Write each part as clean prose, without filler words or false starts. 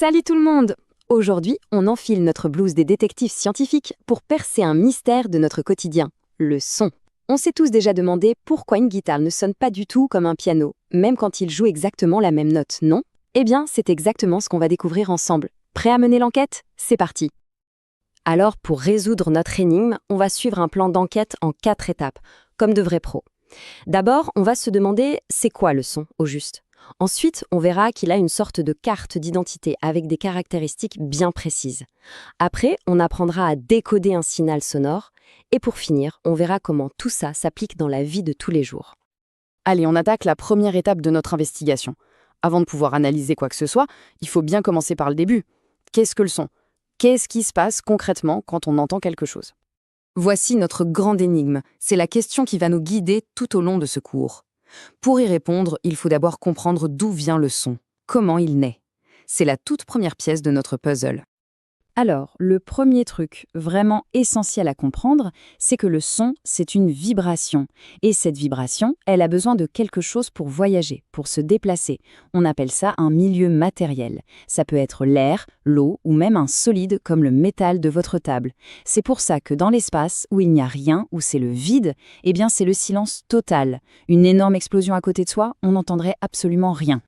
Salut tout le monde! Aujourd'hui, on enfile notre blouse des détectives scientifiques pour percer un mystère de notre quotidien, le son. On s'est tous déjà demandé pourquoi une guitare ne sonne pas du tout comme un piano, même quand il joue exactement la même note, non? Eh bien, c'est exactement ce qu'on va découvrir ensemble. Prêt à mener l'enquête? C'est parti! Alors, pour résoudre notre énigme, on va suivre un plan d'enquête en 4 étapes, comme de vrais pros. D'abord, on va se demander c'est quoi le son, au juste? Ensuite, on verra qu'il a une sorte de carte d'identité avec des caractéristiques bien précises. Après, on apprendra à décoder un signal sonore. Et pour finir, on verra comment tout ça s'applique dans la vie de tous les jours. Allez, on attaque la première étape de notre investigation. Avant de pouvoir analyser quoi que ce soit, il faut bien commencer par le début. Qu'est-ce que le son? Qu'est-ce qui se passe concrètement quand on entend quelque chose? Voici notre grande énigme. C'est la question qui va nous guider tout au long de ce cours. Pour y répondre, il faut d'abord comprendre d'où vient le son, comment il naît. C'est la toute première pièce de notre puzzle. Alors, le premier truc vraiment essentiel à comprendre, c'est que le son, c'est une vibration. Et cette vibration, elle a besoin de quelque chose pour voyager, pour se déplacer. On appelle ça un milieu matériel. Ça peut être l'air, l'eau ou même un solide comme le métal de votre table. C'est pour ça que dans l'espace, où il n'y a rien, où c'est le vide, eh bien c'est le silence total. Une énorme explosion à côté de soi, on n'entendrait absolument rien.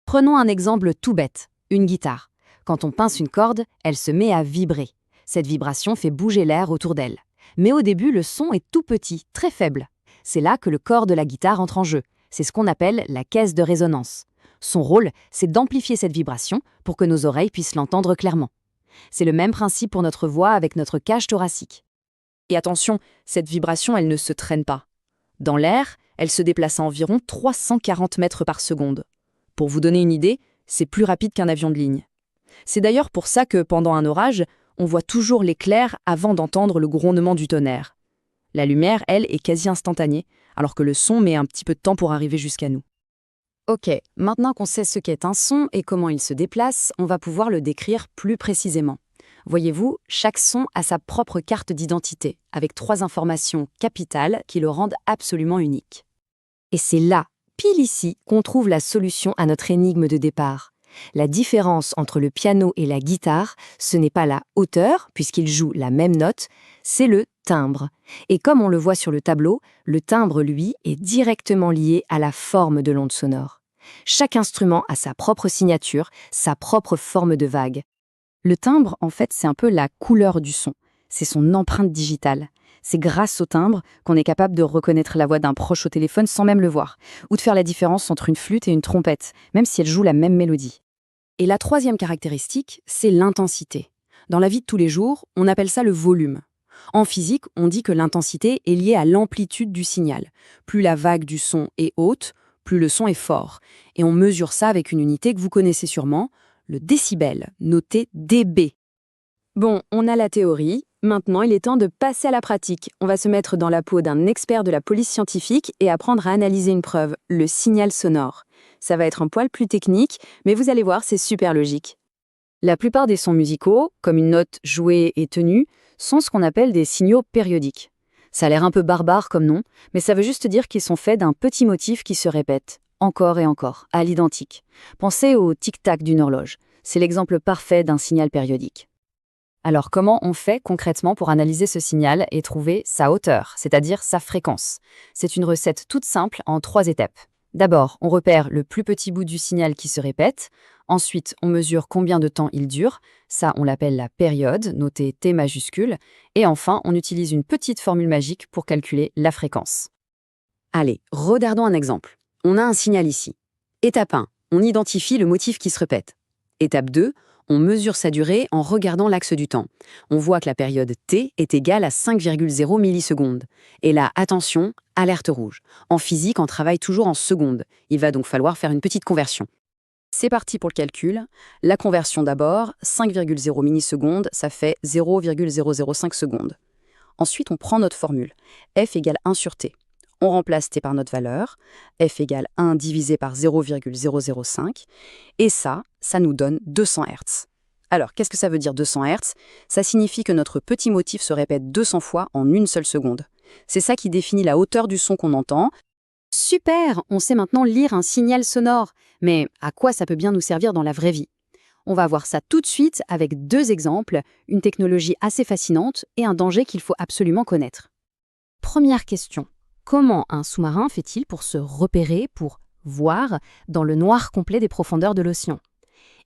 Prenons un exemple tout bête, une guitare. Quand on pince une corde, elle se met à vibrer. Cette vibration fait bouger l'air autour d'elle. Mais au début, le son est tout petit, très faible. C'est là que le corps de la guitare entre en jeu. C'est ce qu'on appelle la caisse de résonance. Son rôle, c'est d'amplifier cette vibration pour que nos oreilles puissent l'entendre clairement. C'est le même principe pour notre voix avec notre cage thoracique. Et attention, cette vibration, elle ne se traîne pas. Dans l'air, elle se déplace à environ 340 mètres par seconde. Pour vous donner une idée, c'est plus rapide qu'un avion de ligne. C'est d'ailleurs pour ça que, pendant un orage, on voit toujours l'éclair avant d'entendre le grondement du tonnerre. La lumière, elle, est quasi instantanée, alors que le son met un petit peu de temps pour arriver jusqu'à nous. Ok, maintenant qu'on sait ce qu'est un son et comment il se déplace, on va pouvoir le décrire plus précisément. Voyez-vous, chaque son a sa propre carte d'identité, avec 3 informations capitales qui le rendent absolument unique. Et c'est là, pile ici, qu'on trouve la solution à notre énigme de départ. La différence entre le piano et la guitare, ce n'est pas la hauteur, puisqu'ils jouent la même note, c'est le timbre. Et comme on le voit sur le tableau, le timbre, lui, est directement lié à la forme de l'onde sonore. Chaque instrument a sa propre signature, sa propre forme de vague. Le timbre, en fait, c'est un peu la couleur du son. C'est son empreinte digitale. C'est grâce au timbre qu'on est capable de reconnaître la voix d'un proche au téléphone sans même le voir, ou de faire la différence entre une flûte et une trompette, même si elles jouent la même mélodie. Et la 3e caractéristique, c'est l'intensité. Dans la vie de tous les jours, on appelle ça le volume. En physique, on dit que l'intensité est liée à l'amplitude du signal. Plus la vague du son est haute, plus le son est fort. Et on mesure ça avec une unité que vous connaissez sûrement, le décibel, noté dB. Bon, on a la théorie. Maintenant, il est temps de passer à la pratique. On va se mettre dans la peau d'un expert de la police scientifique et apprendre à analyser une preuve, le signal sonore. Ça va être un poil plus technique, mais vous allez voir, c'est super logique. La plupart des sons musicaux, comme une note jouée et tenue, sont ce qu'on appelle des signaux périodiques. Ça a l'air un peu barbare comme nom, mais ça veut juste dire qu'ils sont faits d'un petit motif qui se répète, encore et encore, à l'identique. Pensez au tic-tac d'une horloge. C'est l'exemple parfait d'un signal périodique. Alors comment on fait concrètement pour analyser ce signal et trouver sa hauteur, c'est-à-dire sa fréquence? C'est une recette toute simple en 3 étapes. D'abord, on repère le plus petit bout du signal qui se répète. Ensuite, on mesure combien de temps il dure. Ça, on l'appelle la période, notée T majuscule. Et enfin, on utilise une petite formule magique pour calculer la fréquence. Allez, regardons un exemple. On a un signal ici. Étape 1, on identifie le motif qui se répète. Étape 2, on mesure sa durée en regardant l'axe du temps. On voit que la période T est égale à 5,0 millisecondes. Et là, attention, alerte rouge. En physique, on travaille toujours en secondes. Il va donc falloir faire une petite conversion. C'est parti pour le calcul. La conversion d'abord, 5,0 millisecondes, ça fait 0,005 secondes. Ensuite, on prend notre formule. F égale 1 sur T. On remplace T par notre valeur. F égale 1 divisé par 0,005. Et ça nous donne 200 Hz. Alors, qu'est-ce que ça veut dire 200 Hz? Ça signifie que notre petit motif se répète 200 fois en une seule seconde. C'est ça qui définit la hauteur du son qu'on entend. Super, on sait maintenant lire un signal sonore. Mais à quoi ça peut bien nous servir dans la vraie vie? On va voir ça tout de suite avec 2 exemples, une technologie assez fascinante et un danger qu'il faut absolument connaître. Première question. Comment un sous-marin fait-il pour se repérer, pour voir, dans le noir complet des profondeurs de l'océan?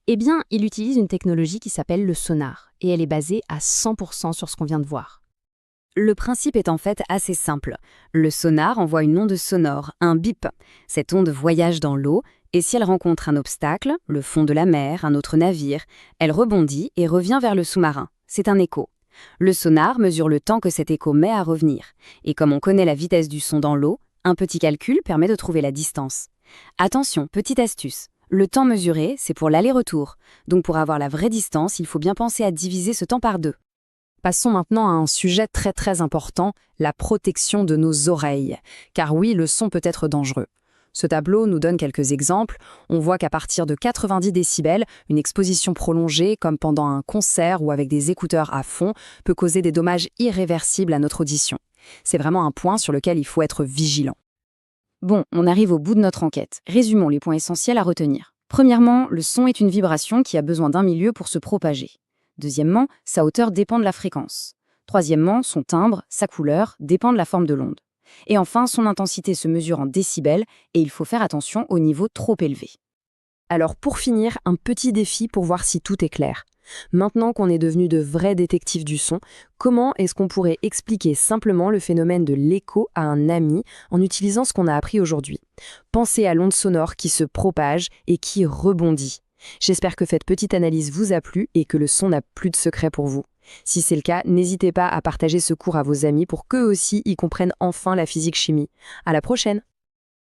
Eh bien, il utilise une technologie qui s'appelle le sonar, et elle est basée à 100% sur ce qu'on vient de voir. Le principe est en fait assez simple. Le sonar envoie une onde sonore, un bip. Cette onde voyage dans l'eau, et si elle rencontre un obstacle, le fond de la mer, un autre navire, elle rebondit et revient vers le sous-marin. C'est un écho. Le sonar mesure le temps que cet écho met à revenir. Et comme on connaît la vitesse du son dans l'eau, un petit calcul permet de trouver la distance. Attention, petite astuce. Le temps mesuré, c'est pour l'aller-retour. Donc pour avoir la vraie distance, il faut bien penser à diviser ce temps par 2. Passons maintenant à un sujet très important, la protection de nos oreilles. Car oui, le son peut être dangereux. Ce tableau nous donne quelques exemples. On voit qu'à partir de 90 décibels, une exposition prolongée, comme pendant un concert ou avec des écouteurs à fond, peut causer des dommages irréversibles à notre audition. C'est vraiment un point sur lequel il faut être vigilant. Bon, on arrive au bout de notre enquête. Résumons les points essentiels à retenir. Premièrement, le son est une vibration qui a besoin d'un milieu pour se propager. Deuxièmement, sa hauteur dépend de la fréquence. Troisièmement, son timbre, sa couleur, dépend de la forme de l'onde. Et enfin, son intensité se mesure en décibels et il faut faire attention au niveau trop élevé. Alors pour finir, un petit défi pour voir si tout est clair. Maintenant qu'on est devenu de vrais détectives du son, comment est-ce qu'on pourrait expliquer simplement le phénomène de l'écho à un ami en utilisant ce qu'on a appris aujourd'hui? Pensez à l'onde sonore qui se propage et qui rebondit. J'espère que cette petite analyse vous a plu et que le son n'a plus de secret pour vous. Si c'est le cas, n'hésitez pas à partager ce cours à vos amis pour qu'eux aussi y comprennent enfin la physique-chimie. À la prochaine!